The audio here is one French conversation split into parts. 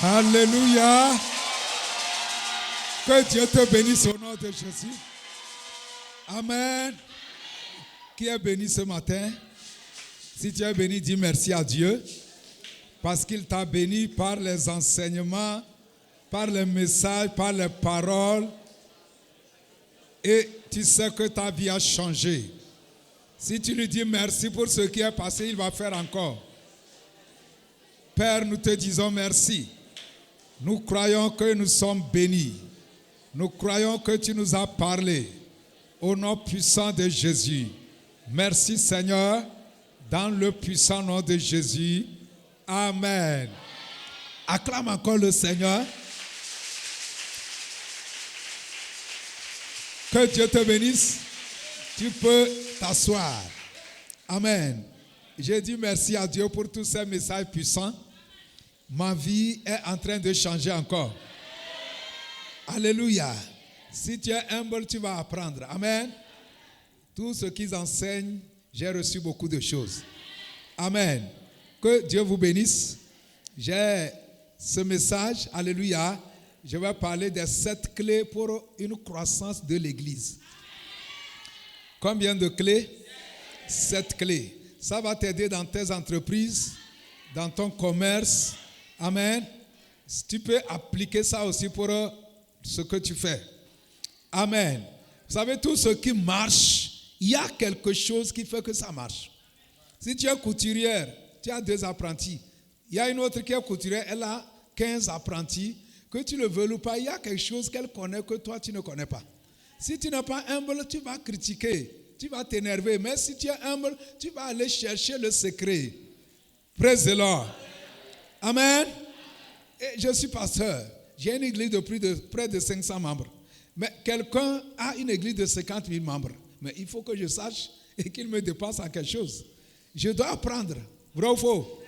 Alléluia. Que Dieu te bénisse au nom de Jésus. Amen. Qui est béni ce matin? Si tu es béni, dis merci à Dieu. Parce qu'il t'a béni par les enseignements, par les messages, par les paroles. Et tu sais que ta vie a changé. Si tu lui dis merci pour ce qui est passé, il va faire encore. Père, nous te disons merci. Nous croyons que nous sommes bénis. Nous croyons que tu nous as parlé. Au nom puissant de Jésus. Merci Seigneur. Dans le puissant nom de Jésus. Amen. Acclame encore le Seigneur. Que Dieu te bénisse. Tu peux t'asseoir. Amen. J'ai dit merci à Dieu pour tous ces messages puissants. Ma vie est en train de changer encore. Alléluia. Si tu es humble, tu vas apprendre. Amen. Tout ce qu'ils enseignent, j'ai reçu beaucoup de choses. Amen. Que Dieu vous bénisse. J'ai ce message. Alléluia. Je vais parler des 7 clés pour une croissance de l'Église. Combien de clés? 7 clés. Ça va t'aider dans tes entreprises, dans ton commerce. Amen. Tu peux appliquer ça aussi pour ce que tu fais. Amen. Vous savez, tout ce qui marche, il y a quelque chose qui fait que ça marche. Si tu es couturière, tu as 2 apprentis. Il y a une autre qui est couturière, elle a 15 apprentis. Que tu le veuilles ou pas, il y a quelque chose qu'elle connaît que toi, tu ne connais pas. Si tu n'es pas humble, tu vas critiquer, tu vas t'énerver. Mais si tu es humble, tu vas aller chercher le secret. Praise the Lord. Amen. Et je suis pasteur. J'ai une église de près de 500 membres. Mais quelqu'un a une église de 50 000 membres. Mais il faut que je sache et qu'il me dépasse en quelque chose. Je dois apprendre. Vrai ou faux?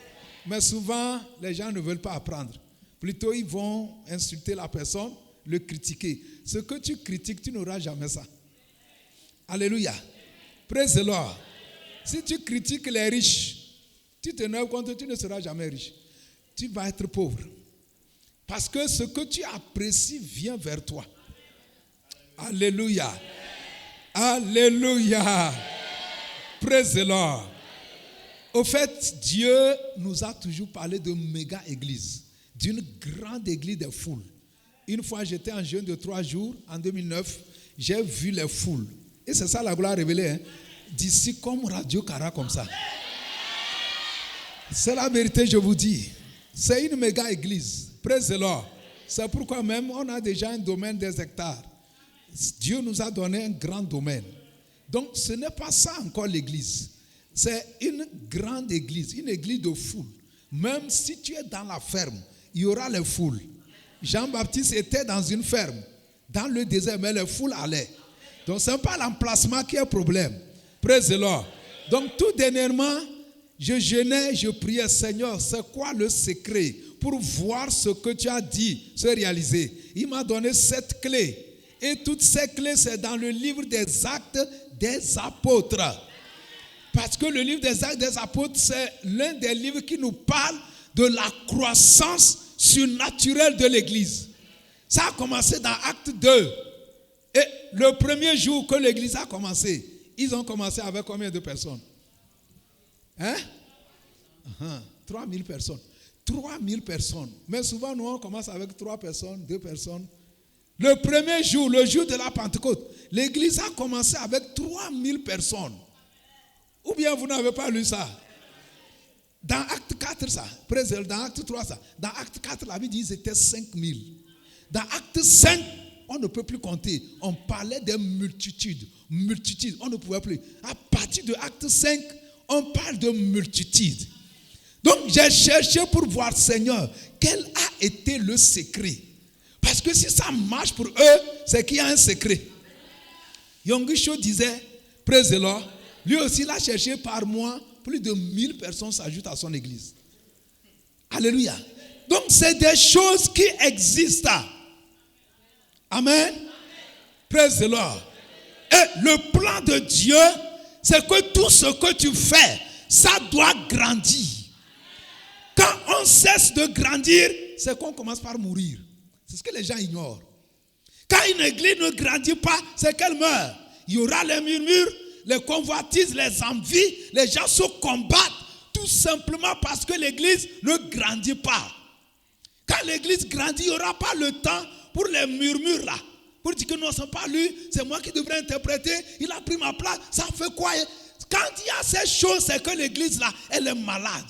Mais souvent, les gens ne veulent pas apprendre. Plutôt, ils vont insulter la personne, le critiquer. Ce que tu critiques, tu n'auras jamais ça. Alléluia. Praise the Lord. Si tu critiques les riches, tu te nerves contre, tu ne seras jamais riche. Tu vas être pauvre. Parce que ce que tu apprécies vient vers toi. Alléluia. Alléluia. Praise the Lord. Au fait, Dieu nous a toujours parlé de méga église, d'une grande église des foules. Une fois, j'étais en jeûne de 3 jours, en 2009, j'ai vu les foules. Et c'est ça la gloire révélée. Hein? D'ici comme Radio Cara, comme ça. C'est la vérité, je vous dis. C'est une méga église. Praise the Lord. C'est pourquoi même on a déjà un domaine des hectares. Dieu nous a donné un grand domaine. Donc ce n'est pas ça encore l'église. C'est une grande église, une église de foule. Même si tu es dans la ferme, il y aura les foules. Jean-Baptiste était dans une ferme, dans le désert, mais les foules allaient. Donc ce n'est pas l'emplacement qui est le problème. Praise the Lord. Donc tout dernièrement, je jeûnais, je priais, Seigneur, c'est quoi le secret pour voir ce que tu as dit se réaliser? Il m'a donné 7 clés. Et toutes ces clés, c'est dans le livre des Actes des Apôtres. Parce que le livre des Actes des Apôtres, c'est l'un des livres qui nous parle de la croissance surnaturelle de l'Église. Ça a commencé dans Acte 2. Et le premier jour que l'Église a commencé, ils ont commencé avec combien de personnes? 3 000 personnes. 3 000 personnes. Mais souvent, nous, on commence avec 3 personnes, 2 personnes. Le premier jour, le jour de la Pentecôte, l'Église a commencé avec 3 000 personnes. Ou bien vous n'avez pas lu ça? Dans Acte 4, ça. Dans Acte 3, ça. Dans Acte 4, la Bible dit qu'ils étaient 5 000. Dans Acte 5, on ne peut plus compter. On parlait des multitudes. Multitudes, on ne pouvait plus. À partir de Acte 5, on parle de multitudes. Donc, j'ai cherché pour voir, Seigneur, quel a été le secret? Parce que si ça marche pour eux, c'est qu'il y a un secret. Yonggi disait, praise the Lord, lui aussi, il a cherché par mois, plus de 1000 personnes s'ajoutent à son église. Alléluia. Donc, c'est des choses qui existent. Amen. Praise the Lord. Et le plan de Dieu, c'est que tout ce que tu fais, ça doit grandir. Quand on cesse de grandir, c'est qu'on commence par mourir. C'est ce que les gens ignorent. Quand une église ne grandit pas, c'est qu'elle meurt. Il y aura les murmures, les convoitises, les envies, les gens se combattent tout simplement parce que l'église ne grandit pas. Quand l'église grandit, il n'y aura pas le temps pour les murmures là. Pour dire que non, ce n'est pas lui, c'est moi qui devrais interpréter, il a pris ma place, ça fait quoi? Quand il y a ces choses, c'est que l'église là, elle est malade.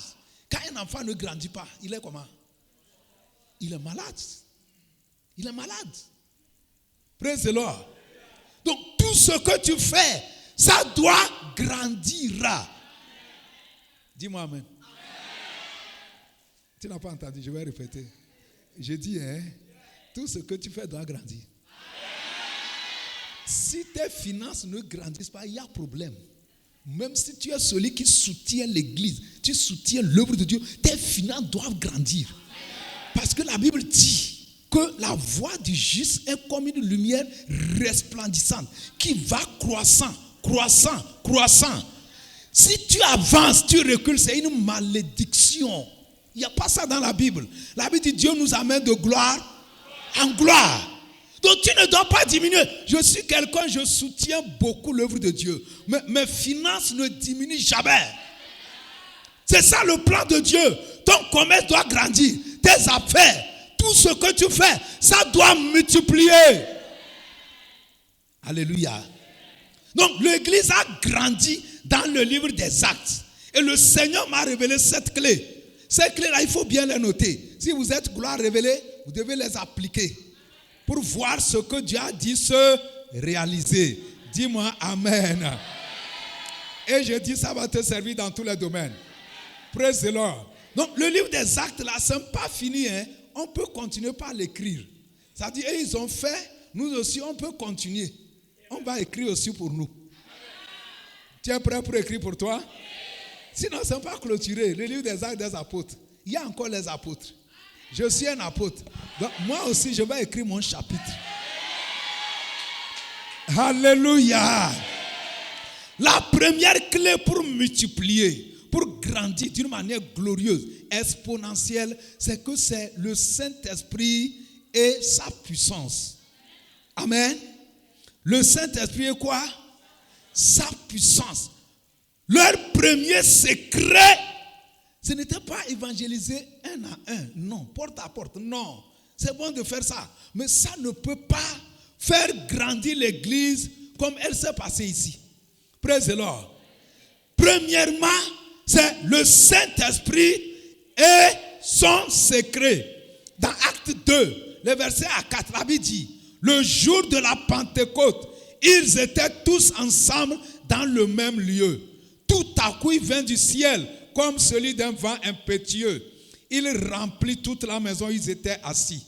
Quand un enfant ne grandit pas, il est comment? Il est malade. Il est malade. Praise the Lord. Donc tout ce que tu fais, ça doit grandir. Dis-moi amen. Tu n'as pas entendu, je vais répéter. Je dis, tout ce que tu fais doit grandir. Si tes finances ne grandissent pas, il y a problème. Même si tu es celui qui soutient l'église, tu soutiens l'œuvre de Dieu, tes finances doivent grandir. Parce que la Bible dit que la voix du juste est comme une lumière resplendissante qui va croissant, croissant, croissant. Si tu avances, tu recules, c'est une malédiction. Il n'y a pas ça dans la Bible. La Bible dit Dieu nous amène de gloire en gloire. Donc tu ne dois pas diminuer. Je suis quelqu'un, je soutiens beaucoup l'œuvre de Dieu. Mais mes finances ne diminuent jamais. C'est ça le plan de Dieu. Ton commerce doit grandir. Tes affaires, tout ce que tu fais, ça doit multiplier. Alléluia. Donc l'église a grandi dans le livre des Actes. Et le Seigneur m'a révélé cette clé. Ces clés-là, il faut bien les noter. Si vous êtes gloire révélée, vous devez les appliquer pour voir ce que Dieu a dit se réaliser. Dis-moi Amen. Et je dis, ça va te servir dans tous les domaines. Praise the Lord. Donc, le livre des Actes, là, ce n'est pas fini. On peut continuer par l'écrire. Ça dit, ils ont fait, nous aussi, on peut continuer. On va écrire aussi pour nous. Tu es prêt pour écrire pour toi? Sinon, ce n'est pas clôturé. Le livre des Actes des apôtres. Il y a encore les apôtres. Je suis un apôtre. Donc, moi aussi, je vais écrire mon chapitre. Alléluia. La première clé pour multiplier, pour grandir d'une manière glorieuse, exponentielle, c'est que c'est le Saint-Esprit et sa puissance. Amen. Le Saint-Esprit est quoi? Sa puissance. Leur premier secret, ce n'était pas évangéliser un à un, non, porte à porte, non. C'est bon de faire ça, mais ça ne peut pas faire grandir l'église comme elle s'est passée ici. Praise the Lord. Premièrement, c'est le Saint-Esprit et son secret. Dans Acte 2, le verset à 4, la Bible dit, le jour de la Pentecôte, ils étaient tous ensemble dans le même lieu. Tout à coup, il vint du ciel, comme celui d'un vent impétueux. Il remplit toute la maison, ils étaient assis.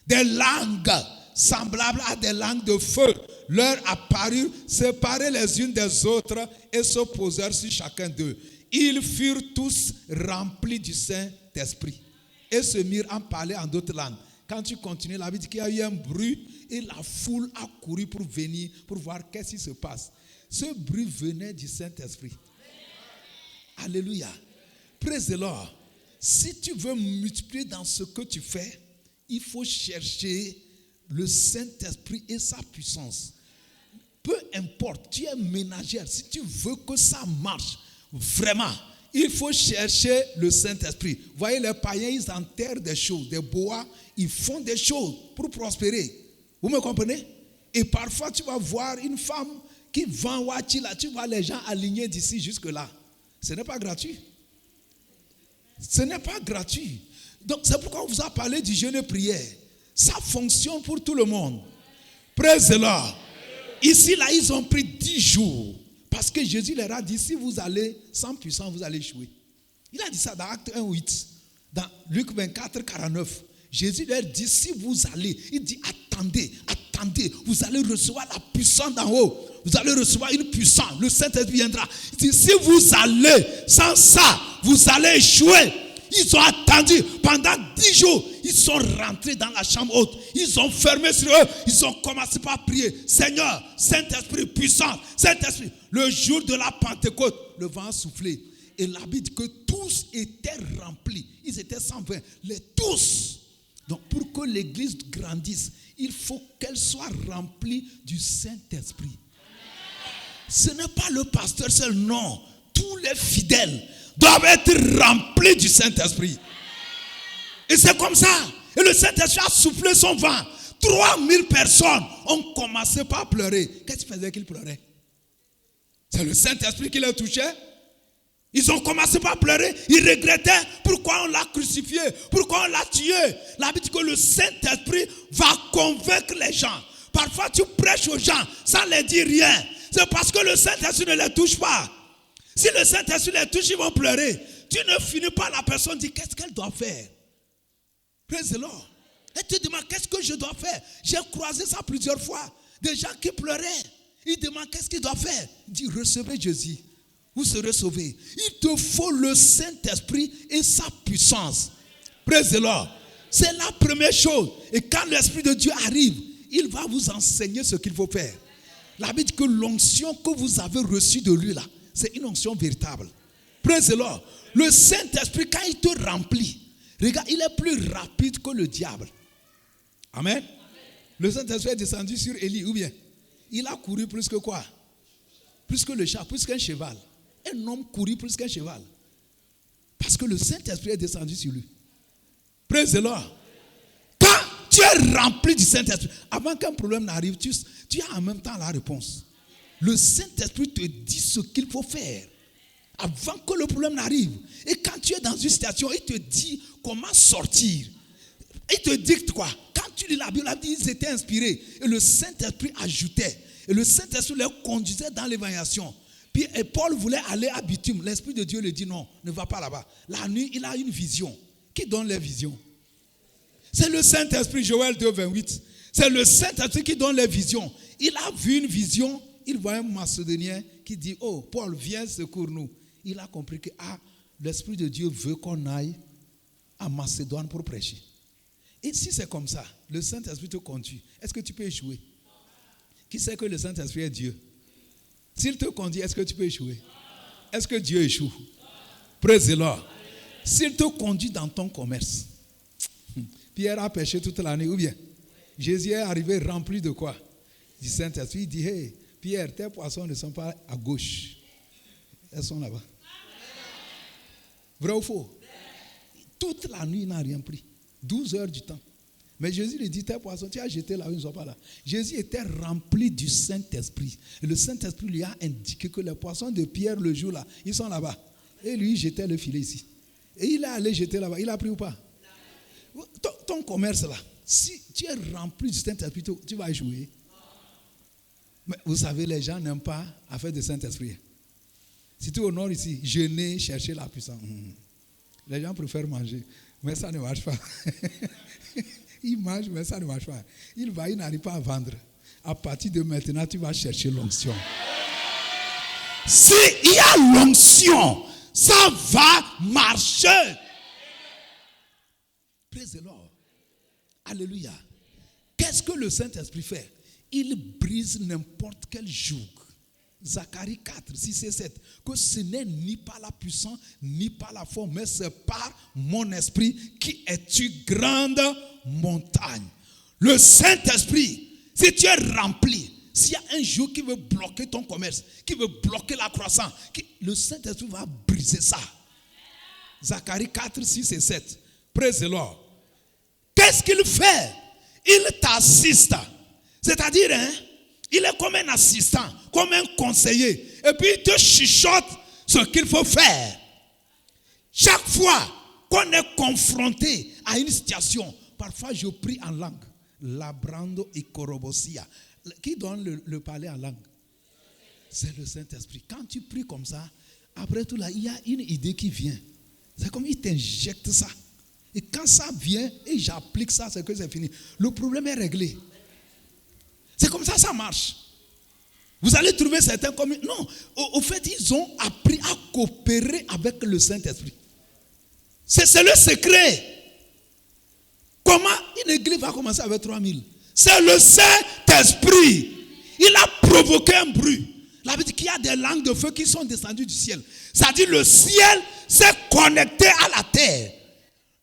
Des langues semblables à des langues de feu leur apparurent, séparées les unes des autres, et se posèrent sur chacun d'eux. Ils furent tous remplis du Saint-Esprit et se mirent à parler en d'autres langues. Quand tu continues, la Bible dit qu'il y a eu un bruit et la foule a couru pour venir, pour voir qu'est-ce qui se passe. Ce bruit venait du Saint-Esprit. Alléluia. Praise the Lord. Si tu veux multiplier dans ce que tu fais, il faut chercher le Saint-Esprit et sa puissance. Peu importe, tu es ménagère. Si tu veux que ça marche, vraiment, il faut chercher le Saint-Esprit. Vous voyez, les païens, ils enterrent des choses, des bois, ils font des choses pour prospérer. Vous me comprenez? Et parfois, tu vas voir une femme qui vend Wachila, tu vois les gens alignés d'ici jusque-là. Ce n'est pas gratuit. Ce n'est pas gratuit. Donc, c'est pourquoi on vous a parlé du jeûne et prière. Ça fonctionne pour tout le monde. Praise the Lord. Ici, là, ils ont pris 10 jours. Parce que Jésus leur a dit, si vous allez sans puissance, vous allez échouer. Il a dit ça dans Acte 1, 8. Dans Luc 24, 49. Jésus leur dit, si vous allez, il dit, attendez, vous allez recevoir la puissance d'en haut. Vous allez recevoir une puissance. Le Saint-Esprit viendra. Il dit, si vous allez sans ça, vous allez échouer. Ils ont attendu pendant 10 jours. Ils sont rentrés dans la chambre haute. Ils ont fermé sur eux. Ils ont commencé par prier. Seigneur, Saint-Esprit, puissance, Saint-Esprit. Le jour de la Pentecôte, le vent a soufflé. Et la Bible dit que tous étaient remplis. Ils étaient 120. Les tous. Donc, pour que l'église grandisse, il faut qu'elle soit remplie du Saint-Esprit. Ce n'est pas le pasteur seul, non. Tous les fidèles doivent être remplis du Saint-Esprit. Et c'est comme ça. Et le Saint-Esprit a soufflé son vent. 3000 personnes ont commencé par pleurer. Qu'est-ce qui faisait qu'ils pleuraient? C'est le Saint-Esprit qui les touchait. Ils ont commencé par pleurer. Ils regrettaient pourquoi on l'a crucifié, pourquoi on l'a tué. La Bible dit que le Saint-Esprit va convaincre les gens. Parfois tu prêches aux gens sans les dire rien. C'est parce que le Saint-Esprit ne les touche pas. Si le Saint-Esprit les touche, ils vont pleurer. Tu ne finis pas, la personne dit qu'est-ce qu'elle doit faire. Praise the Lord. Elle te demande qu'est-ce que je dois faire. J'ai croisé ça plusieurs fois. Des gens qui pleuraient. Ils demandent qu'est-ce qu'ils doivent faire. Ils disent recevez Jésus. Vous serez sauvés. Il te faut le Saint-Esprit et sa puissance. Praise the Lord. C'est la première chose. Et quand l'Esprit de Dieu arrive, il va vous enseigner ce qu'il faut faire. La Bible dit que l'onction que vous avez reçue de lui là, c'est une onction véritable. Praise the Lord. Le Saint-Esprit, quand il te remplit, regarde, il est plus rapide que le diable. Amen. Le Saint-Esprit est descendu sur Élie, ou bien il a couru plus que quoi? Plus que le chat, plus qu'un cheval. Un homme couru plus qu'un cheval. Parce que le Saint-Esprit est descendu sur lui. Praise the Lord. Quand tu es rempli du Saint-Esprit, avant qu'un problème n'arrive, tu as en même temps la réponse. Le Saint-Esprit te dit ce qu'il faut faire avant que le problème n'arrive. Et quand tu es dans une situation, il te dit comment sortir. Il te dicte quoi? Quand tu lis la Bible, ils étaient inspirés. Et le Saint-Esprit ajoutait. Et le Saint-Esprit les conduisait dans l'évangélisation. Et Paul voulait aller à Bitume. L'Esprit de Dieu lui dit non, ne va pas là-bas. La nuit, il a une vision. Qui donne les visions? C'est le Saint-Esprit, Joël 2, 28. C'est le Saint-Esprit qui donne les visions. Il a vu une vision. Il voit un Macédonien qui dit, oh, Paul, viens, secours-nous. Il a compris que l'Esprit de Dieu veut qu'on aille à Macédoine pour prêcher. Et si c'est comme ça, le Saint-Esprit te conduit, est-ce que tu peux échouer? Qui sait que le Saint-Esprit est Dieu? S'il te conduit, est-ce que tu peux échouer? Est-ce que Dieu échoue? Praise the Lord. S'il te conduit dans ton commerce, Pierre a pêché toute l'année, ou bien Jésus est arrivé rempli de quoi? Du Saint-Esprit. Il dit, hey, Pierre, tes poissons ne sont pas à gauche. Elles sont là-bas. Vrai ou faux? Toute la nuit, il n'a rien pris. 12 heures du temps. Mais Jésus lui dit, tes poissons, tu as jeté là, ils ne sont pas là. Jésus était rempli du Saint-Esprit. Et le Saint-Esprit lui a indiqué que les poissons de Pierre le jour là, ils sont là-bas. Et lui, il jetait le filet ici. Et il est allé jeter là-bas. Il a pris ou pas? Ton commerce là, si tu es rempli du Saint-Esprit, tu vas échouer. Mais vous savez, les gens n'aiment pas affaire de Saint-Esprit. Si tu es au nord ici, jeûner, chercher la puissance. Les gens préfèrent manger. Mais ça ne marche pas. Il mange, mais ça ne marche pas. Il n'arrive pas à vendre. À partir de maintenant, tu vas chercher l'onction. S'il y a l'onction, ça va marcher. Praise the Lord. Alléluia. Qu'est-ce que le Saint-Esprit fait? Il brise n'importe quel joug. Zacharie 4, 6 et 7. Que ce n'est ni par la puissance, ni par la force, mais c'est par mon esprit qui es-tu grande montagne. Le Saint-Esprit, si tu es rempli, s'il y a un jour qui veut bloquer ton commerce, qui veut bloquer la croissance, le Saint-Esprit va briser ça. Zacharie 4, 6 et 7. Praise the Lord. Qu'est-ce qu'il fait? Il t'assiste. C'est-à-dire, il est comme un assistant, comme un conseiller. Et puis il te chuchote ce qu'il faut faire. Chaque fois qu'on est confronté à une situation, parfois je prie en langue. Labrando et korobosia. Qui donne le parler en langue? C'est le Saint-Esprit. Quand tu pries comme ça, après tout là, il y a une idée qui vient. C'est comme il t'injecte ça. Et quand ça vient et j'applique ça, c'est que c'est fini. Le problème est réglé. C'est comme ça marche. Vous allez trouver certains comme... Non, au fait, ils ont appris à coopérer avec le Saint-Esprit. C'est le secret. Comment une église va commencer avec 3000? C'est le Saint-Esprit. Il a provoqué un bruit. La Bible dit qu'il y a des langues de feu qui sont descendues du ciel. C'est-à-dire le ciel s'est connecté à la terre.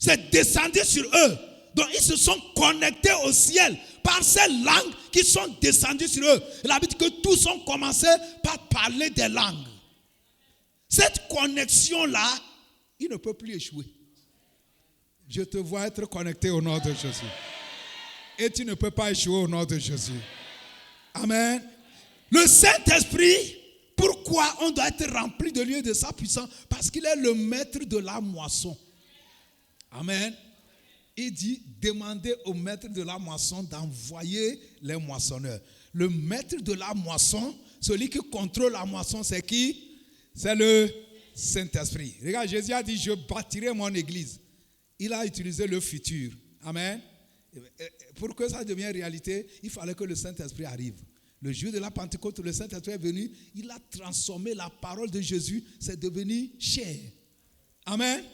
C'est descendu sur eux. Donc ils se sont connectés au ciel par ces langues qui sont descendues sur eux. Il a dit que tous ont commencé par parler des langues. Cette connexion-là, il ne peut plus échouer. Je te vois être connecté au nom de Jésus. Et tu ne peux pas échouer au nom de Jésus. Amen. Le Saint-Esprit, pourquoi on doit être rempli de lui et de sa puissance? Parce qu'il est le maître de la moisson. Amen. Il dit, demandez au maître de la moisson d'envoyer les moissonneurs. Le maître de la moisson, celui qui contrôle la moisson, c'est qui? C'est le Saint-Esprit. Regarde, Jésus a dit, je bâtirai mon église. Il a utilisé le futur. Amen. Pour que ça devienne réalité, il fallait que le Saint-Esprit arrive. Le jour de la Pentecôte, le Saint-Esprit est venu, il a transformé la parole de Jésus, c'est devenu chair. Amen.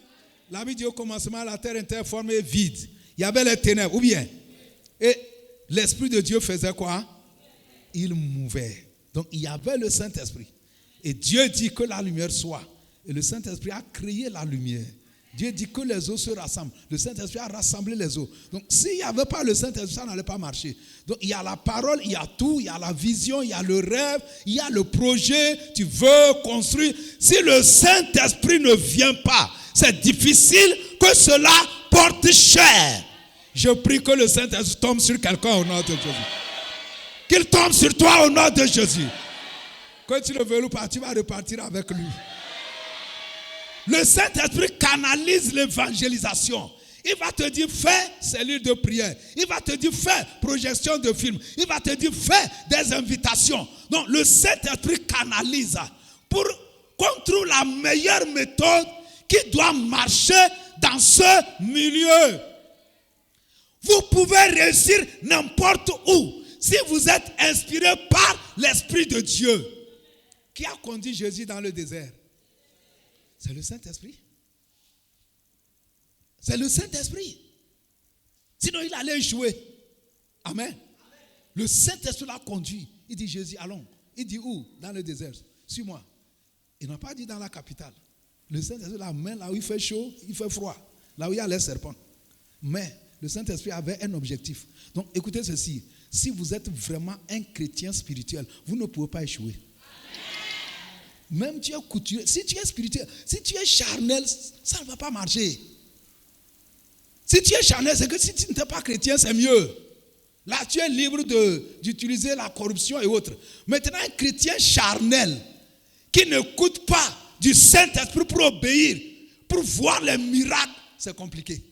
La Bible dit au commencement, la terre était formée vide. Il y avait les ténèbres, ou bien. Et l'Esprit de Dieu faisait quoi? Il mouvait. Donc il y avait le Saint-Esprit. Et Dieu dit que la lumière soit. Et le Saint-Esprit a créé la lumière. Dieu dit que les eaux se rassemblent. Le Saint-Esprit a rassemblé les eaux. Donc s'il n'y avait pas le Saint-Esprit, ça n'allait pas marcher. Donc il y a la parole, il y a tout, il y a la vision, il y a le rêve, il y a le projet, tu veux construire. Si le Saint-Esprit ne vient pas, c'est difficile que cela porte cher. Je prie que le Saint-Esprit tombe sur quelqu'un au nom de Jésus. Qu'il tombe sur toi au nom de Jésus. Quand tu le veux pas, tu vas repartir avec lui. Le Saint-Esprit canalise l'évangélisation. Il va te dire, fais cellule de prière. Il va te dire, fais projection de film. Il va te dire, fais des invitations. Donc, le Saint-Esprit canalise pour qu'on trouve la meilleure méthode qui doit marcher dans ce milieu. Vous pouvez réussir n'importe où si vous êtes inspiré par l'Esprit de Dieu. Qui a conduit Jésus dans le désert? C'est le Saint-Esprit. C'est le Saint-Esprit. Sinon, il allait échouer. Amen. Le Saint-Esprit l'a conduit. Il dit, Jésus, allons. Il dit où? Dans le désert. Suis-moi. Il n'a pas dit dans la capitale. Le Saint-Esprit l'a mis là où il fait chaud, il fait froid. Là où il y a les serpents. Mais le Saint-Esprit avait un objectif. Donc, écoutez ceci. Si vous êtes vraiment un chrétien spirituel, vous ne pouvez pas échouer. Même tu es couturier, si tu es spirituel, si tu es charnel, ça ne va pas marcher. Si tu es charnel, c'est que si tu n'es pas chrétien, c'est mieux. Là, tu es libre d'utiliser la corruption et autres. Maintenant, un chrétien charnel qui n'écoute pas du Saint-Esprit pour obéir, pour voir les miracles, c'est compliqué.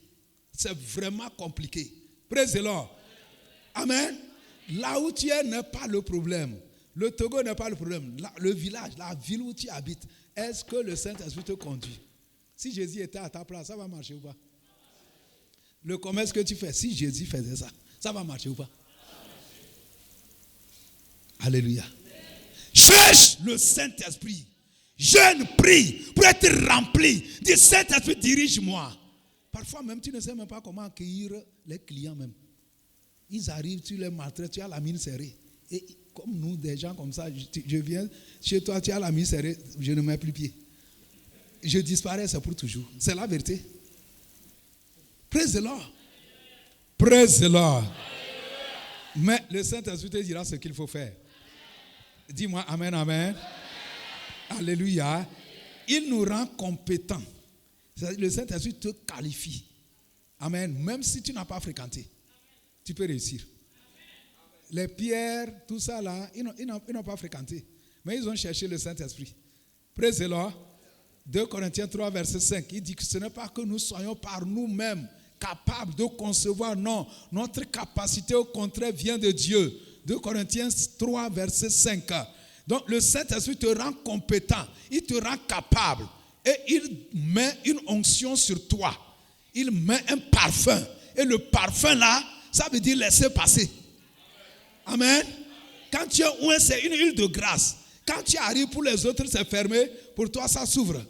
C'est vraiment compliqué. Praise the Lord. Amen. Là où tu es n'est pas le problème. Le Togo n'est pas le problème. Le village, la ville où tu habites, est-ce que le Saint-Esprit te conduit? Si Jésus était à ta place, ça va marcher ou pas? Le commerce que tu fais, si Jésus faisait ça, ça va marcher ou pas? Alléluia. Cherche le Saint-Esprit. Jeûne, prie pour être rempli. Dis, Saint-Esprit, dirige-moi. Parfois même, tu ne sais même pas comment accueillir les clients même. Ils arrivent, tu les maltraites, tu as la mine serrée. Et comme nous, des gens comme ça, je viens chez toi, tu as la mine serrée, je ne mets plus pied. Je disparais, c'est pour toujours. C'est la vérité. Praise the Lord. Praise the Lord. Mais le Saint-Esprit te dira ce qu'il faut faire. Dis-moi amen, amen. Alléluia. Il nous rend compétents. Le Saint-Esprit te qualifie. Amen. Même si tu n'as pas fréquenté, tu peux réussir. Les pierres, tout ça là, ils n'ont pas fréquenté. Mais ils ont cherché le Saint-Esprit. Praise the Lord. 2 Corinthiens 3, verset 5. Il dit que ce n'est pas que nous soyons par nous-mêmes capables de concevoir. Non, notre capacité au contraire vient de Dieu. 2 Corinthiens 3, verset 5. Donc le Saint-Esprit te rend compétent. Il te rend capable. Et il met une onction sur toi. Il met un parfum. Et le parfum là, ça veut dire laisser passer. Amen. Quand tu es ouin, c'est une huile de grâce. Quand tu arrives pour les autres, c'est fermé. Pour toi, ça s'ouvre.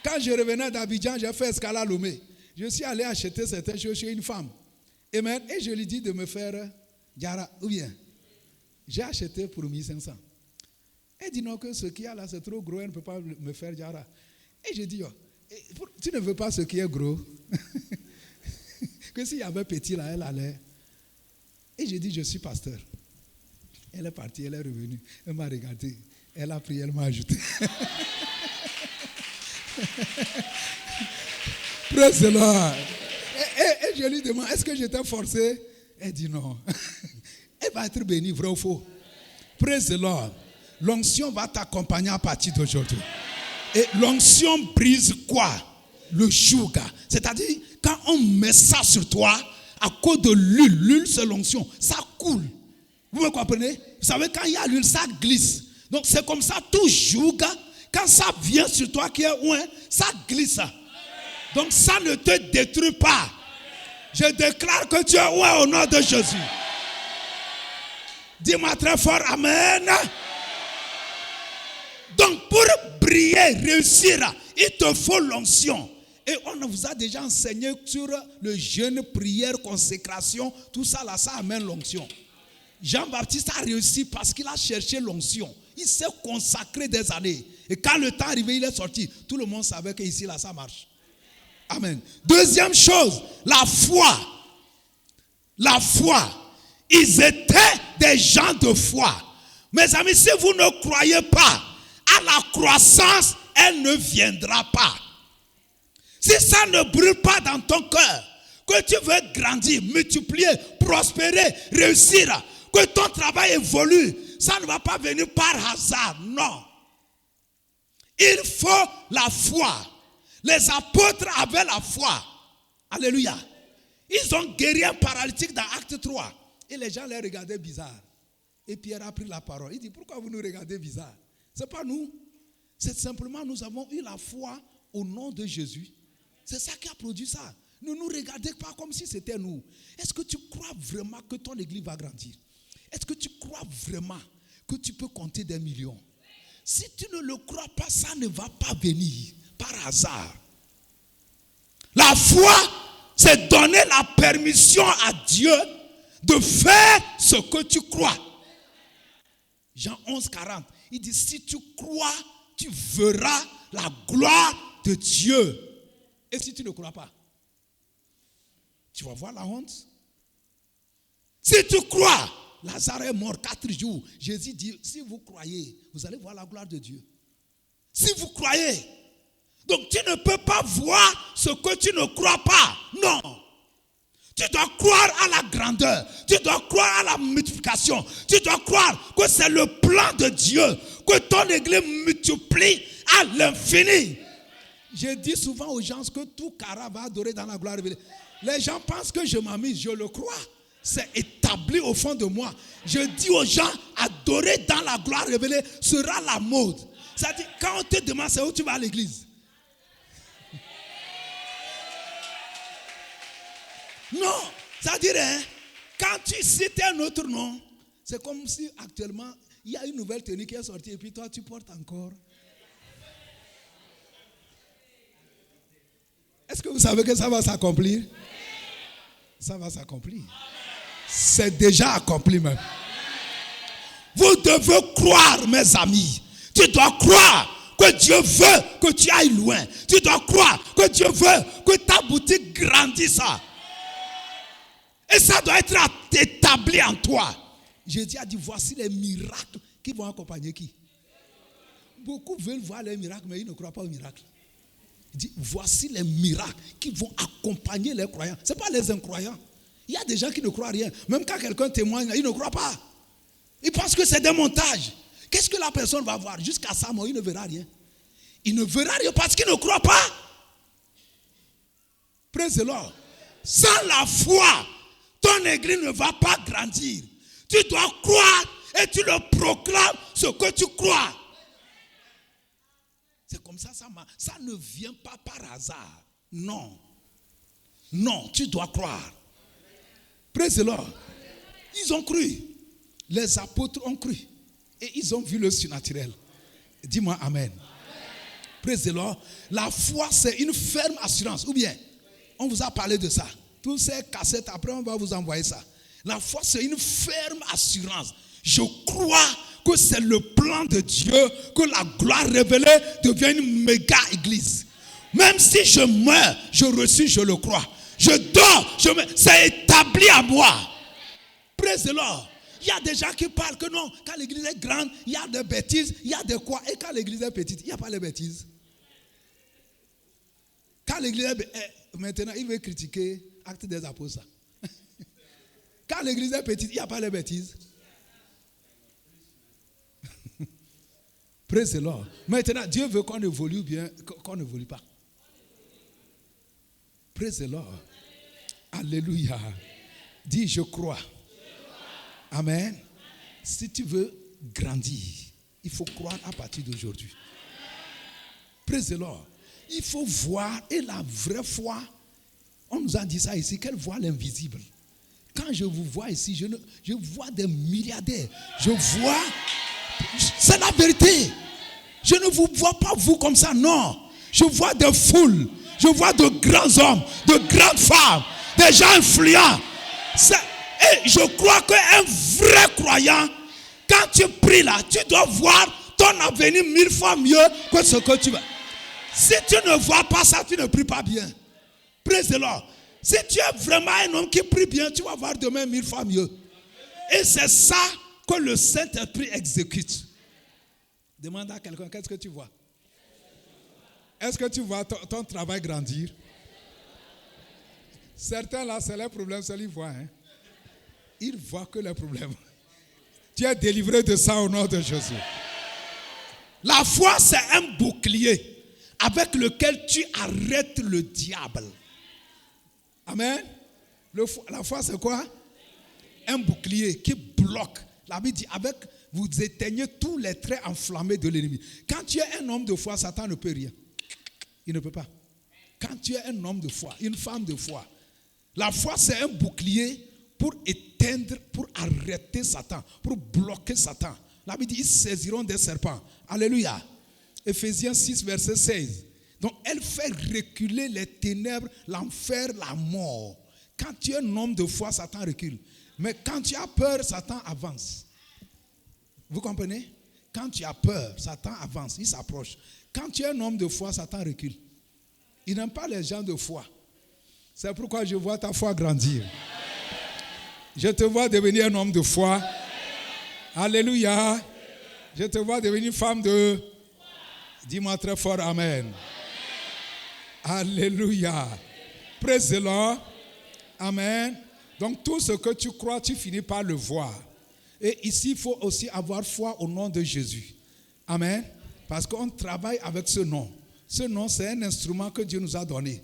Quand je revenais d'Abidjan, j'ai fait escale à Lomé. Je suis allé acheter certaines choses chez une femme. Amen. Et je lui dis de me faire Diara. Ou bien, j'ai acheté pour 1500. Elle dit non, que ce qu'il y a là, c'est trop gros, elle ne peut pas me faire Diara. Et je dis, tu ne veux pas ce qui est gros? que s'il y avait petit là, elle allait. Et j'ai dit, je suis pasteur. Elle est partie, elle est revenue. Elle m'a regardé. Elle a pris, elle m'a ajouté. Praise the Lord. Et je lui demande, est-ce que j'étais forcé? Elle dit non. Elle va être bénie, vrai ou faux? Praise the Lord. L'onction va t'accompagner à partir d'aujourd'hui. Et l'onction brise quoi? Le joug. C'est-à-dire, quand on met ça sur toi, à cause de l'huile, l'huile c'est l'onction, ça coule. Vous me comprenez? Vous savez, quand il y a l'huile, ça glisse. Donc c'est comme ça, tout joug, quand ça vient sur toi qui est loin, ça glisse. Donc ça ne te détruit pas. Je déclare que tu es loin au nom de Jésus. Dis-moi très fort, amen. Donc pour briller, réussir, il te faut l'onction. Et on vous a déjà enseigné sur le jeûne, prière, consécration, tout ça là, ça amène l'onction. Jean-Baptiste a réussi parce qu'il a cherché l'onction. Il s'est consacré des années. Et quand le temps arrivé, il est sorti. Tout le monde savait qu'ici là, ça marche. Amen. Deuxième chose, la foi. La foi. Ils étaient des gens de foi. Mes amis, si vous ne croyez pas à la croissance, elle ne viendra pas. Si ça ne brûle pas dans ton cœur, que tu veux grandir, multiplier, prospérer, réussir, que ton travail évolue, ça ne va pas venir par hasard, non. Il faut la foi. Les apôtres avaient la foi. Alléluia. Ils ont guéri un paralytique dans Acte 3. Et les gens les regardaient bizarre. Et Pierre a pris la parole. Il dit, pourquoi vous nous regardez bizarre? Ce n'est pas nous. C'est simplement nous avons eu la foi au nom de Jésus. C'est ça qui a produit ça. Ne nous regardez pas comme si c'était nous. Est-ce que tu crois vraiment que ton église va grandir? Est-ce que tu crois vraiment que tu peux compter des millions? Si tu ne le crois pas, ça ne va pas venir par hasard. La foi, c'est donner la permission à Dieu de faire ce que tu crois. Jean 11, 40, il dit, si tu crois, tu verras la gloire de Dieu. Et si tu ne crois pas, tu vas voir la honte. Si tu crois, Lazare est mort 4 jours. Jésus dit, si vous croyez, vous allez voir la gloire de Dieu. Si vous croyez. Donc tu ne peux pas voir ce que tu ne crois pas. Non. Tu dois croire à la grandeur. Tu dois croire à la multiplication. Tu dois croire que c'est le plan de Dieu. Que ton église multiplie à l'infini. Je dis souvent aux gens que tout Cara va adorer dans la gloire révélée. Les gens pensent que je m'amuse, je le crois. C'est établi au fond de moi. Je dis aux gens, adorer dans la gloire révélée sera la mode. C'est-à-dire, quand on te demande, c'est où tu vas à l'église? Non, c'est-à-dire, quand tu cites un autre nom, c'est comme si actuellement, il y a une nouvelle tenue qui est sortie et puis toi, tu portes encore. Est-ce que vous savez que ça va s'accomplir? Ça va s'accomplir. C'est déjà accompli même. Vous devez croire, mes amis. Tu dois croire que Dieu veut que tu ailles loin. Tu dois croire que Dieu veut que ta boutique grandisse. Et ça doit être établi en toi. Jésus a dit, voici les miracles qui vont accompagner qui? Beaucoup veulent voir les miracles, mais ils ne croient pas aux miracles. Il dit, voici les miracles qui vont accompagner les croyants. Ce n'est pas les incroyants. Il y a des gens qui ne croient rien. Même quand quelqu'un témoigne, ils ne croient pas. Ils pensent que c'est des montages. Qu'est-ce que la personne va voir? Jusqu'à sa mort, il ne verra rien. Il ne verra rien parce qu'il ne croit pas. Praise the Lord. Sans la foi, ton église ne va pas grandir. Tu dois croire et tu le proclames ce que tu crois. C'est comme ça, ça ne vient pas par hasard. Non. Non, tu dois croire. Praise the Lord. Ils ont cru. Les apôtres ont cru. Et ils ont vu le surnaturel. Dis-moi amen. Praise the Lord. La foi, c'est une ferme assurance. Ou bien, on vous a parlé de ça. Tous ces cassettes, après on va vous envoyer ça. La foi, c'est une ferme assurance. Je crois que c'est le plan de Dieu, que la gloire révélée devienne une méga église. Même si je meurs, je reçus, je le crois. Je dors, c'est établi à moi. Praise the Lord. Il y a des gens qui parlent que non, quand l'église est grande, il y a des bêtises, il y a des quoi. Et quand l'église est petite, il n'y a pas de bêtises. Quand l'église est... Maintenant, il veut critiquer Actes des Apôtres. Quand l'église est petite, il n'y a pas de bêtises. Praise the Lord. Maintenant, Dieu veut qu'on évolue bien, qu'on n'évolue pas. Praise the Lord. Alléluia. Dis, je crois. Amen. Si tu veux grandir, il faut croire à partir d'aujourd'hui. Praise the Lord. Il faut voir, et la vraie foi, on nous a dit ça ici, qu'elle voit l'invisible. Quand je vous vois ici, je vois des milliardaires. Je vois, c'est la vérité. Je ne vous vois pas vous comme ça, non. Je vois des foules, je vois de grands hommes, de grandes femmes, des gens influents. Et je crois qu'un vrai croyant, quand tu pries là, tu dois voir ton avenir 1000 fois mieux que ce que tu veux. Si tu ne vois pas ça, tu ne pries pas bien. Praise the Lord. Si tu es vraiment un homme qui prie bien, tu vas voir demain 1000 fois mieux. Et c'est ça que le Saint-Esprit exécute. Demande à quelqu'un, qu'est-ce que tu vois? Est-ce que tu vois ton travail grandir? Certains là, c'est leur problème, c'est qu'ils voient. Ils voient que les problèmes. Tu es délivré de ça au nom de Jésus. La foi, c'est un bouclier avec lequel tu arrêtes le diable. Amen. La foi, c'est quoi? Un bouclier qui bloque. La Bible dit, vous éteignez tous les traits enflammés de l'ennemi. Quand tu es un homme de foi, Satan ne peut rien. Il ne peut pas. Quand tu es un homme de foi, une femme de foi, la foi, c'est un bouclier pour éteindre, pour arrêter Satan, pour bloquer Satan. La Bible dit, ils saisiront des serpents. Alléluia. Ephésiens 6, verset 16. Donc, elle fait reculer les ténèbres, l'enfer, la mort. Quand tu es un homme de foi, Satan recule. Mais quand tu as peur, Satan avance. Vous comprenez? Quand tu as peur, Satan avance, il s'approche. Quand tu es un homme de foi, Satan recule. Il n'aime pas les gens de foi. C'est pourquoi je vois ta foi grandir. Je te vois devenir un homme de foi. Alléluia. Je te vois devenir femme de... Dis-moi très fort, amen. Alléluia. Praise the Lord. Amen. Donc tout ce que tu crois, tu finis par le voir. Et ici, il faut aussi avoir foi au nom de Jésus. Amen. Parce qu'on travaille avec ce nom. Ce nom, c'est un instrument que Dieu nous a donné.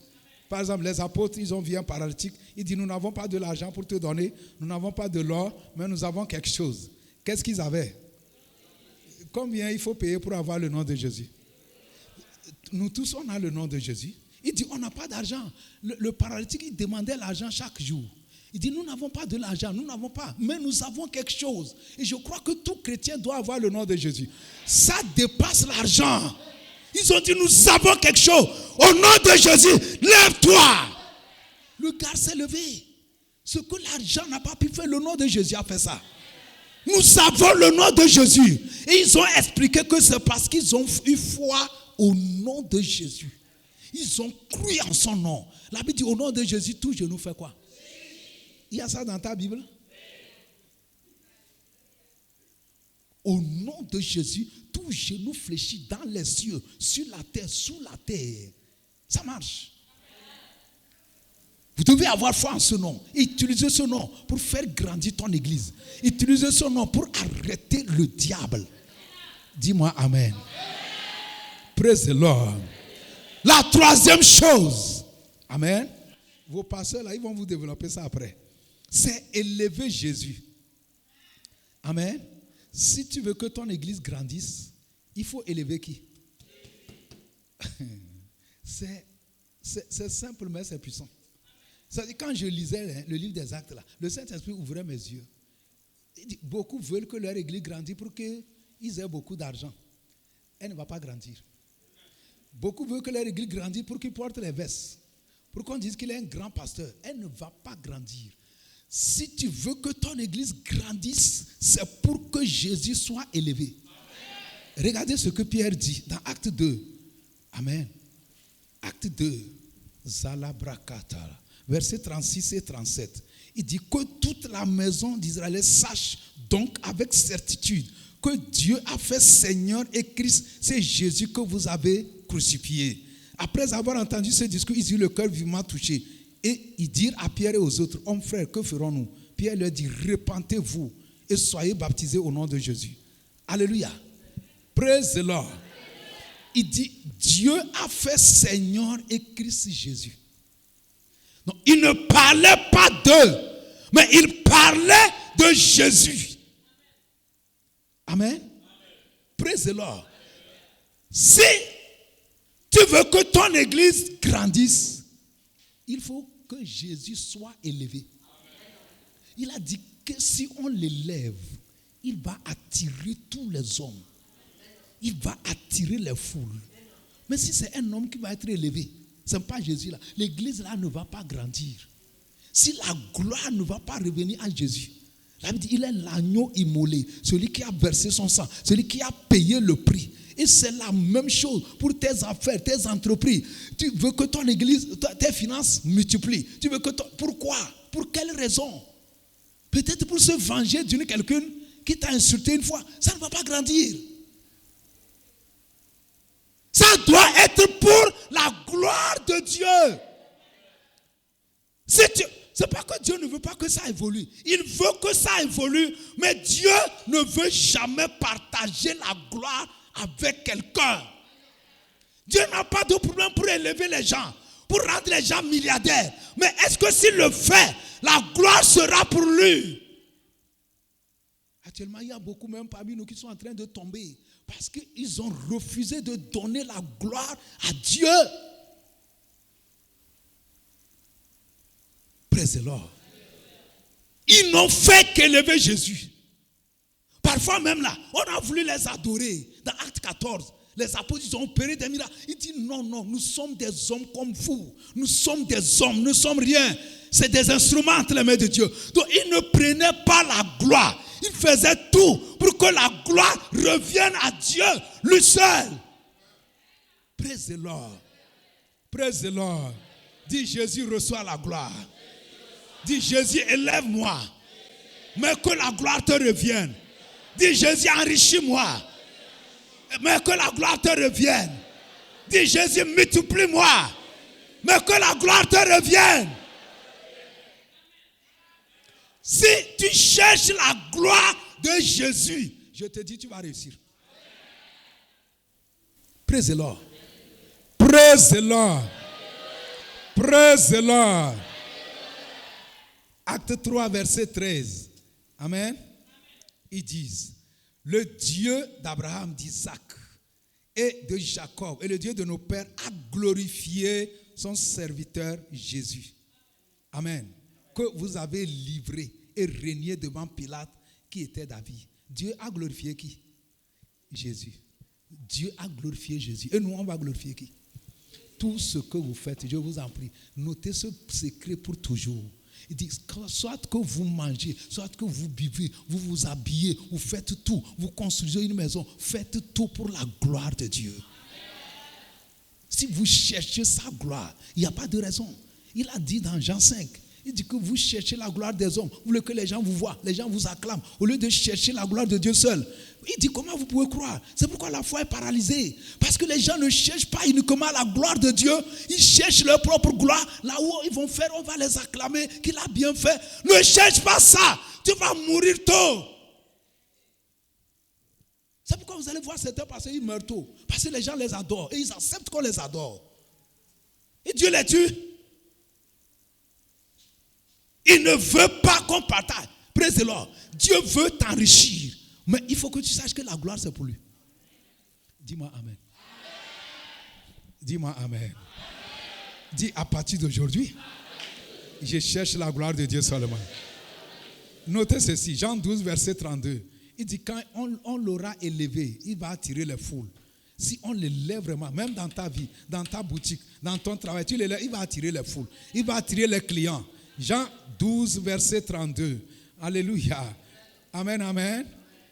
Par exemple, les apôtres, ils ont vu un paralytique. Ils disent, nous n'avons pas de l'argent pour te donner. Nous n'avons pas de l'or, mais nous avons quelque chose. Qu'est-ce qu'ils avaient? Combien il faut payer pour avoir le nom de Jésus? Nous tous, on a le nom de Jésus. Il dit, on n'a pas d'argent. Le paralytique, il demandait l'argent chaque jour. Il dit, nous n'avons pas de l'argent, nous n'avons pas, mais nous avons quelque chose. Et je crois que tout chrétien doit avoir le nom de Jésus. Ça dépasse l'argent. Ils ont dit, nous avons quelque chose. Au nom de Jésus, lève-toi. Le gars s'est levé. Ce que l'argent n'a pas pu faire, le nom de Jésus a fait ça. Nous avons le nom de Jésus. Et ils ont expliqué que c'est parce qu'ils ont eu foi au nom de Jésus. Ils ont cru en son nom. La Bible dit, au nom de Jésus, tout genou fait quoi? Il y a ça dans ta Bible? Au nom de Jésus, tout genou fléchit dans les cieux, sur la terre, sous la terre. Ça marche. Vous devez avoir foi en ce nom. Utilisez ce nom pour faire grandir ton église. Utilisez ce nom pour arrêter le diable. Dis-moi amen. Praise the Lord. La troisième chose. Amen. Vos pasteurs là, ils vont vous développer ça après. C'est élever Jésus. Amen. Si tu veux que ton église grandisse, il faut élever qui? C'est simple, mais c'est puissant. C'est-à-dire, quand je lisais le livre des Actes, là, le Saint-Esprit ouvrait mes yeux. Il dit, beaucoup veulent que leur église grandisse pour qu'ils aient beaucoup d'argent. Elle ne va pas grandir. Beaucoup veulent que leur église grandisse pour qu'ils portent les vestes. Pour qu'on dise qu'il est un grand pasteur. Elle ne va pas grandir. Si tu veux que ton église grandisse, c'est pour que Jésus soit élevé. Amen. Regardez ce que Pierre dit dans Acte 2. Amen. Acte 2. Zalabrakata. versets 36 et 37. Il dit que toute la maison d'Israël sache donc avec certitude que Dieu a fait Seigneur et Christ, c'est Jésus que vous avez crucifié. Après avoir entendu ce discours, ils eurent le cœur vivement touché. Et ils dirent à Pierre et aux autres, hommes frères, que ferons-nous? Pierre leur dit, repentez-vous et soyez baptisés au nom de Jésus. Alléluia. Praise the Lord. Il dit, Dieu a fait Seigneur et Christ Jésus. Donc, il ne parlait pas d'eux, mais il parlait de Jésus. Amen. Praise the Lord. Si tu veux que ton église grandisse, il faut que Jésus soit élevé. Il a dit que si on l'élève, il va attirer tous les hommes. Il va attirer les foules. Mais si c'est un homme qui va être élevé, ce n'est pas Jésus là. L'église là ne va pas grandir. Si la gloire ne va pas revenir à Jésus, la Bible dit, il est l'agneau immolé, celui qui a versé son sang, celui qui a payé le prix. Et c'est la même chose pour tes affaires, tes entreprises. Tu veux que ton église, tes finances multiplient. Tu veux que pourquoi? Pour quelle raison? Peut-être pour se venger d'une quelqu'un qui t'a insulté une fois. Ça ne va pas grandir. Ça doit être pour la gloire de Dieu. C'est pas que Dieu ne veut pas que ça évolue. Il veut que ça évolue, mais Dieu ne veut jamais partager la gloire avec quelqu'un. Dieu n'a pas de problème pour élever les gens, pour rendre les gens milliardaires. Mais est-ce que s'il le fait, la gloire sera pour lui? Actuellement, il y a beaucoup même parmi nous qui sont en train de tomber parce qu'ils ont refusé de donner la gloire à Dieu. Praise the Lord. Ils n'ont fait qu'élever Jésus. Parfois même là, on a voulu les adorer. Dans Acte 14, les apôtres ont opéré des miracles. Ils disent non, nous sommes des hommes comme vous. Nous sommes des hommes, nous ne sommes rien. C'est des instruments entre les mains de Dieu. Donc ils ne prenaient pas la gloire. Ils faisaient tout pour que la gloire revienne à Dieu, lui seul. Praise the Lord. Praise the Lord. Dis Jésus reçoit la gloire. Dis Jésus élève-moi. Mais que la gloire te revienne. Dis Jésus enrichis-moi. Mais que la gloire te revienne. Dis Jésus multiplie-moi. Mais que la gloire te revienne. Si tu cherches la gloire de Jésus, je te dis tu vas réussir. Praise the Lord. Praise the Lord. Praise the Lord. Acte 3, verset 13. Amen. Ils disent, le Dieu d'Abraham, d'Isaac et de Jacob et le Dieu de nos pères a glorifié son serviteur Jésus. Amen. Que vous avez livré et régné devant Pilate qui était David. Dieu a glorifié qui? Jésus. Dieu a glorifié Jésus. Et nous, on va glorifier qui? Tout ce que vous faites, je vous en prie, notez ce secret pour toujours. Il dit, soit que vous mangez, soit que vous buvez, vous vous habillez, vous faites tout, vous construisez une maison, faites tout pour la gloire de Dieu. Si vous cherchez sa gloire, il n'y a pas de raison. Il a dit dans Jean 5, il dit que vous cherchez la gloire des hommes, vous voulez que les gens vous voient, les gens vous acclament, au lieu de chercher la gloire de Dieu seul. Il dit, comment vous pouvez croire? C'est pourquoi la foi est paralysée. Parce que les gens ne cherchent pas uniquement la gloire de Dieu, ils cherchent leur propre gloire. Là où ils vont faire, on va les acclamer, qu'il a bien fait. Ne cherche pas ça, tu vas mourir tôt. C'est pourquoi vous allez voir certains passer, ils meurent tôt. Parce que les gens les adorent et ils acceptent qu'on les adore. Et Dieu les tue. Il ne veut pas qu'on partage. Praise the Lord. Dieu veut t'enrichir. Mais il faut que tu saches que la gloire c'est pour lui. Dis-moi amen. Dis-moi amen. Dis à partir d'aujourd'hui, je cherche la gloire de Dieu seulement. Notez ceci, Jean 12, verset 32. Il dit quand on l'aura élevé, il va attirer les foules. Si on l'élève vraiment, même dans ta vie, dans ta boutique, dans ton travail, tu l'élèves, il va attirer les foules. Il va attirer les clients. Jean 12, verset 32. Alléluia. Amen, amen.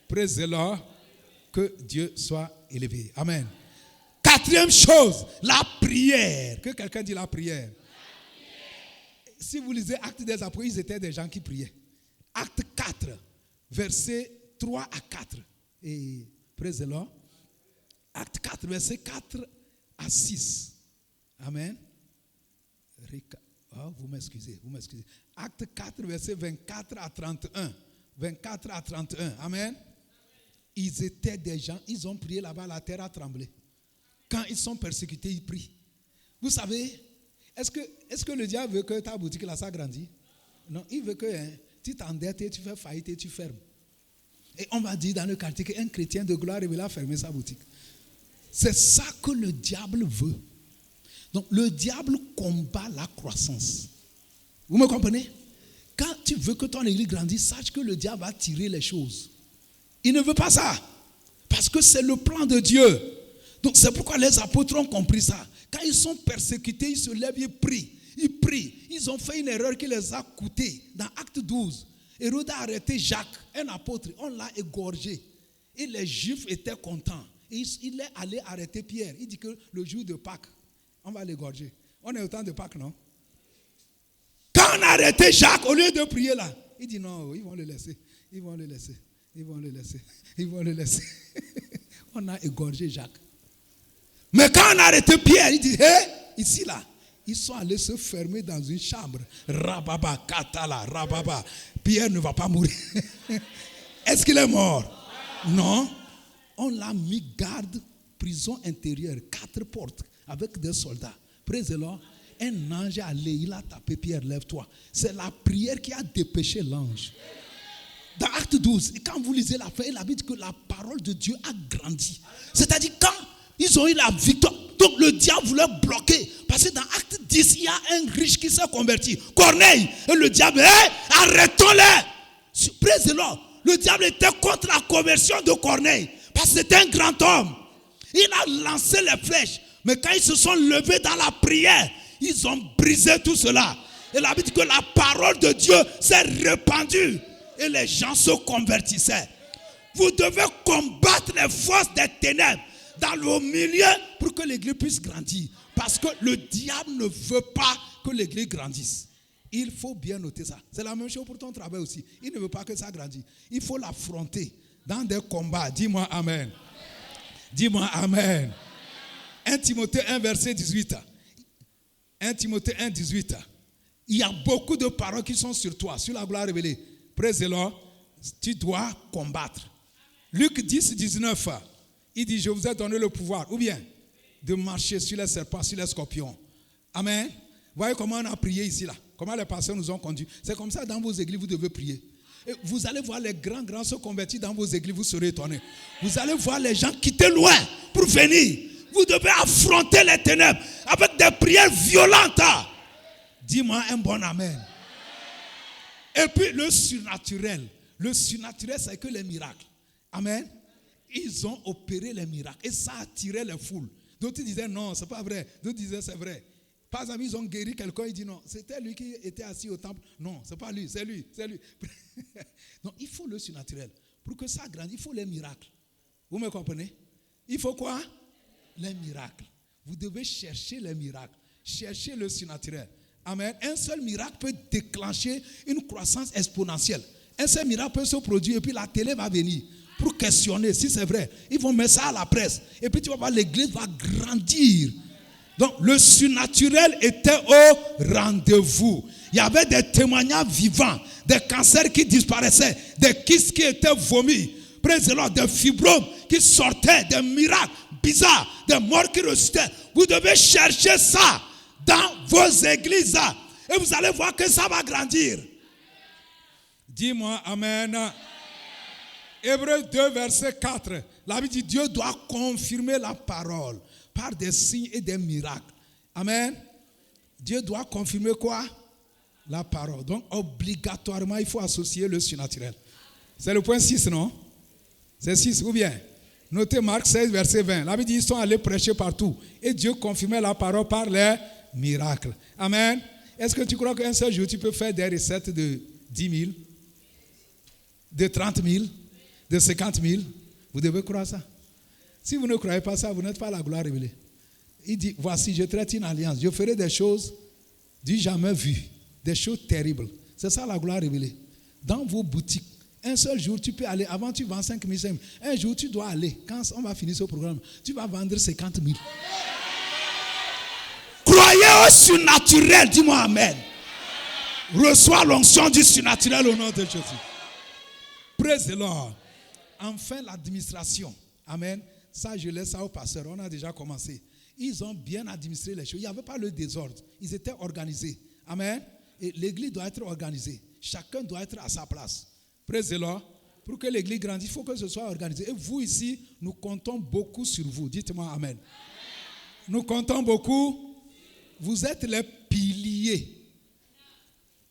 Praise the Lord. Que Dieu soit élevé. Amen. Quatrième chose, la prière. Que quelqu'un dit la prière. Si vous lisez Actes des Apôtres, ils étaient des gens qui priaient. Acte 4, versets 3 à 4. Et praise the Lord. Acte 4, versets 4 à 6. Amen. Oh, vous m'excusez. Acte 4, versets 24 à 31. 24 à 31. Amen. Ils étaient des gens, ils ont prié là-bas, la terre a tremblé. Quand ils sont persécutés, ils prient. Vous savez, est-ce que le diable veut que ta boutique là s'agrandisse? Non, il veut que tu t'endettes et tu fais faillite et tu fermes. Et on va dire dans le quartier qu'un chrétien de gloire il a fermé sa boutique. C'est ça que le diable veut. Donc le diable combat la croissance. Vous me comprenez? Quand tu veux que ton église grandisse, sache que le diable va tirer les choses. Il ne veut pas ça. Parce que c'est le plan de Dieu. Donc c'est pourquoi les apôtres ont compris ça. Quand ils sont persécutés, ils se lèvent et prient. Ils prient. Ils ont fait une erreur qui les a coûté. Dans Acte 12, Hérode a arrêté Jacques, un apôtre. On l'a égorgé. Et les Juifs étaient contents. Et il est allé arrêter Pierre. Il dit que le jour de Pâques, on va l'égorger. On est au temps de Pâques, non? Quand on a arrêté Jacques, au lieu de prier là, il dit non, ils vont le laisser. Ils vont le laisser. Ils vont le laisser. Ils vont le laisser. On a égorgé Jacques. Mais quand on a arrêté Pierre, il dit, hé, ici là, ils sont allés se fermer dans une chambre. Rababa, Katala, Rababa. Pierre ne va pas mourir. Est-ce qu'il est mort? Non. On l'a mis garde, prison intérieure, 4 portes, avec des soldats. Praise the Lord. Un ange est allé, il a tapé Pierre, lève-toi. C'est la prière qui a dépêché l'ange. Dans Acte 12, quand vous lisez la fin, il a dit que la parole de Dieu a grandi. C'est-à-dire quand ils ont eu la victoire, donc le diable voulait bloquer. Parce que dans Acte 10, il y a un riche qui s'est converti. Corneille. Et le diable, arrêtons-les. Praise the Lord. Le diable était contre la conversion de Corneille. Parce que c'était un grand homme. Il a lancé les flèches. Mais quand ils se sont levés dans la prière, ils ont brisé tout cela. Et la Bible dit que la parole de Dieu s'est répandue. Et les gens se convertissaient. Vous devez combattre les forces des ténèbres dans le milieu pour que l'église puisse grandir. Parce que le diable ne veut pas que l'église grandisse. Il faut bien noter ça. C'est la même chose pour ton travail aussi. Il ne veut pas que ça grandisse. Il faut l'affronter dans des combats. Dis-moi amen. Dis-moi amen. 1 Timothée 1 verset 18. 1 Timothée 1 18. Il y a beaucoup de paroles qui sont sur toi, sur la gloire révélée. Praise the Lord. Tu dois combattre. Luc 10, 19. Il dit, je vous ai donné le pouvoir, ou bien, de marcher sur les serpents, sur les scorpions. Amen. Voyez comment on a prié ici, là. Comment les pasteurs nous ont conduits. C'est comme ça, dans vos églises, vous devez prier. Et vous allez voir les grands se convertir dans vos églises, vous serez étonnés. Vous allez voir les gens quitter loin pour venir. Vous devez affronter les ténèbres avec des prières violentes. Dis-moi un bon amen. Et puis le surnaturel. Le surnaturel, c'est que les miracles. Amen. Ils ont opéré les miracles. Et ça a attiré les foules. D'autres disaient non, c'est pas vrai. D'autres disaient c'est vrai. Par exemple, ils ont guéri quelqu'un. Ils disent non, c'était lui qui était assis au temple. Non, c'est pas lui, c'est lui, c'est lui. Donc il faut le surnaturel. Pour que ça grandisse, il faut les miracles. Vous me comprenez? Il faut quoi? Les miracles. Vous devez chercher les miracles. Chercher le surnaturel. Amen. Un seul miracle peut déclencher une croissance exponentielle. Un seul miracle peut se produire et puis la télé va venir pour questionner si c'est vrai. Ils vont mettre ça à la presse. Et puis tu vas voir, l'église va grandir. Donc le surnaturel était au rendez-vous. Il y avait des témoignages vivants, des cancers qui disparaissaient, des kystes qui étaient vomis, des fibromes qui sortaient, des miracles bizarres, des morts qui ressuscitaient. Vous devez chercher ça dans vos églises et vous allez voir que ça va grandir. Dis-moi amen. Hébreux 2 verset 4. La Bible dit Dieu doit confirmer la parole par des signes et des miracles. Amen. Dieu doit confirmer quoi? La parole. Donc obligatoirement il faut associer le surnaturel. C'est le point 6, non? C'est 6 ou bien? Notez Marc 16 verset 20. La Bible dit ils sont allés prêcher partout et Dieu confirmait la parole par les miracles. Amen. Est-ce que tu crois qu'un seul jour tu peux faire des recettes de 10 000, de 30 000, de 50 000? Vous devez croire ça. Si vous ne croyez pas ça, vous n'êtes pas la gloire révélée. Il dit, voici, je traite une alliance. Je ferai des choses du jamais vues. des choses terribles. C'est ça la gloire révélée. Dans vos boutiques, un seul jour, tu peux aller. Avant, tu vends 5 000. Un jour, tu dois aller. Quand on va finir ce programme, tu vas vendre 50 000. Croyez au surnaturel. Dis-moi amen. Reçois l'onction du surnaturel au nom de Jésus. Praise the Lord. Enfin, l'administration. Amen. Ça, je laisse ça au pasteur. On a déjà commencé. Ils ont bien administré les choses. Il n'y avait pas le désordre. Ils étaient organisés. Amen. Et l'église doit être organisée. Chacun doit être à sa place. Praise the Lord. Pour que l'église grandisse, il faut que ce soit organisé. Et vous ici, nous comptons beaucoup sur vous. Dites-moi amen. Nous comptons beaucoup. Vous êtes les piliers.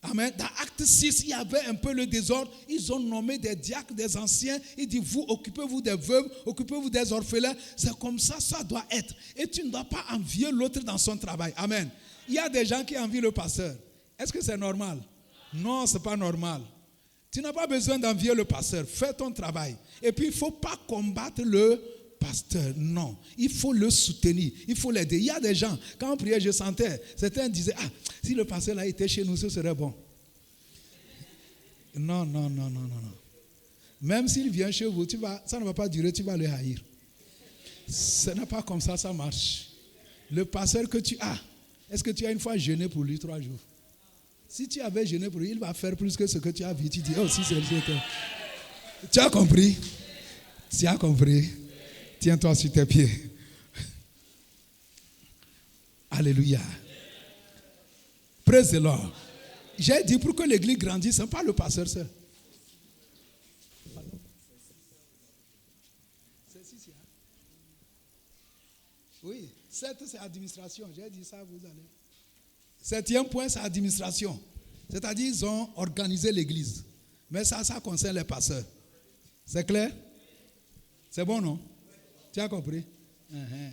Amen. Dans Acte 6, il y avait un peu le désordre. Ils ont nommé des diacres, des anciens. Ils disent, vous, occupez-vous des veuves, occupez-vous des orphelins. C'est comme ça, ça doit être. Et tu ne dois pas envier l'autre dans son travail. Amen. Il y a des gens qui envient le pasteur. Est-ce que c'est normal? Non, ce n'est pas normal. Tu n'as pas besoin d'envier le pasteur. Fais ton travail. Et puis, il ne faut pas combattre le pasteur. Non. Il faut le soutenir. Il faut l'aider. Il y a des gens, quand on priait, je sentais, certains disaient, si le pasteur là était chez nous, ce serait bon. Non. Même s'il vient chez vous, ça ne va pas durer, tu vas le haïr. Ce n'est pas comme ça, ça marche. Le pasteur que tu as, est-ce que tu as une fois jeûné pour lui 3 jours? Si tu avais jeûné pour lui, il va faire plus que ce que tu as vu. Tu dis, si c'est le Seigneur. Tu as compris? Tu as compris? Tiens-toi sur tes pieds. Alléluia. Praise the Lord. J'ai dit pour que l'église grandisse, ce n'est pas le pasteur seul. Oui, 7 c'est administration. J'ai dit ça, vous allez. 7e point, c'est administration. C'est-à-dire, ils ont organisé l'église. Mais ça concerne les pasteurs. C'est clair? C'est bon, non? Tu as compris?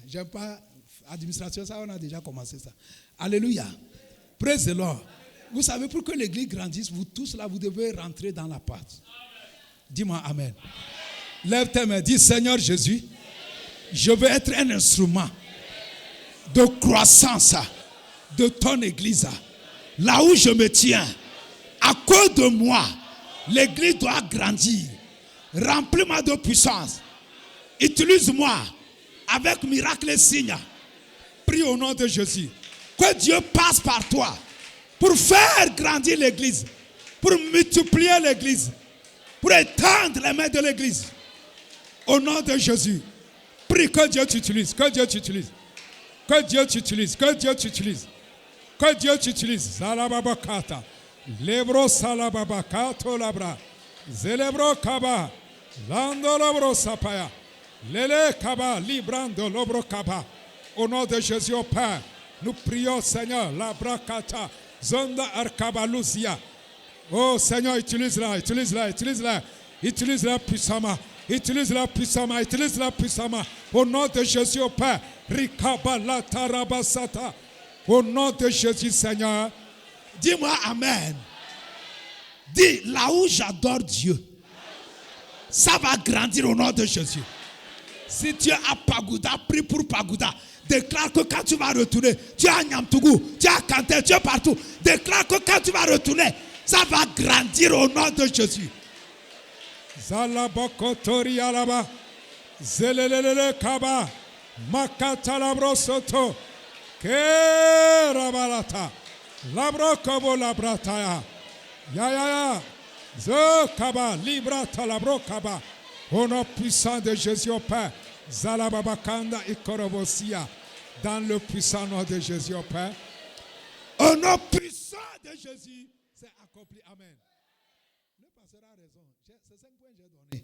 J'aime pas administration, ça, on a déjà commencé ça. Alléluia. Praise the Lord. Vous savez, pour que l'église grandisse, vous tous là, vous devez rentrer dans la pâte. Dis-moi amen. Lève tes mains, dis Seigneur Jésus, je veux être un instrument de croissance de ton église. Là où je me tiens, à cause de moi, l'église doit grandir. Remplis-moi de puissance. Utilise-moi avec miracle et signes. Prie au nom de Jésus. Que Dieu passe par toi pour faire grandir l'église, pour multiplier l'église, pour étendre les mains de l'église. Au nom de Jésus. Prie que Dieu t'utilise, que Dieu t'utilise. Que Dieu t'utilise, que Dieu t'utilise. Que Dieu t'utilise. Salababakata. Lebro salababakato labra. Zelebro kaba. Lando lobro sapaya. Lele kaba. Librando lobro kaba. Au nom de Jésus au Père, nous prions Seigneur. Labrakata. Zonda arkabalusia. Oh Seigneur, utilise-la, utilise-la, utilise-la. Utilise-la puissamment. Utilise-la puissamment. Utilise-la puissamment. Au nom de Jésus au Père. Rikabala tarabasata. Au nom de Jésus, Seigneur. Dis-moi Amen. Dis, là où j'adore Dieu, ça va grandir au nom de Jésus. Si tu es à Pagoda, prie pour Pagoda. Déclare que quand tu vas retourner, tu es à Nyamtougou, tu es à Kanté, tu es partout. Déclare que quand tu vas retourner, ça va grandir au nom de Jésus. Zalabokotori alaba. Zelelele kaba. Makata labrosoto. Kerabalata. Labrokobo labrataya. Ya. Zokaba. Librata labrokaba. Au nom puissant de Jésus au Père. Zalababakanda ikorobosia. Dans le puissant nom de Jésus au Père. Au nom puissant de Jésus. C'est accompli. Amen. Le pasteur a raison. C'est 5 points que j'ai donné.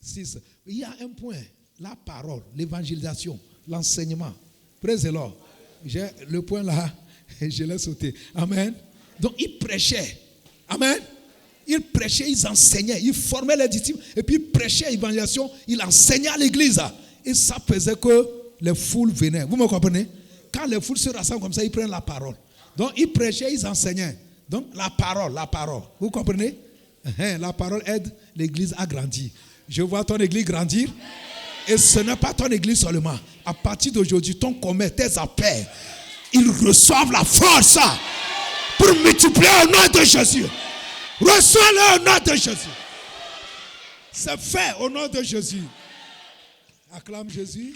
6. Il y a un point. La parole, l'évangélisation, l'enseignement. Praise the Lord. J'ai le point là, je l'ai sauté. Amen. Donc, ils prêchaient. Amen. Ils prêchaient, ils enseignaient, ils formaient les disciples. Et puis, ils prêchaient l'évangélisation, ils enseignaient à l'église. Et ça faisait que les foules venaient. Vous me comprenez? Quand les foules se rassemblent comme ça, ils prennent la parole. Donc, ils prêchaient, ils enseignaient. Donc, la parole. Vous comprenez? La parole aide l'église à grandir. Je vois ton église grandir. Et ce n'est pas ton église seulement. À partir d'aujourd'hui, ton commerce, tes appels, ils reçoivent la force pour multiplier au nom de Jésus. Reçois-le au nom de Jésus. C'est fait au nom de Jésus. Acclame Jésus.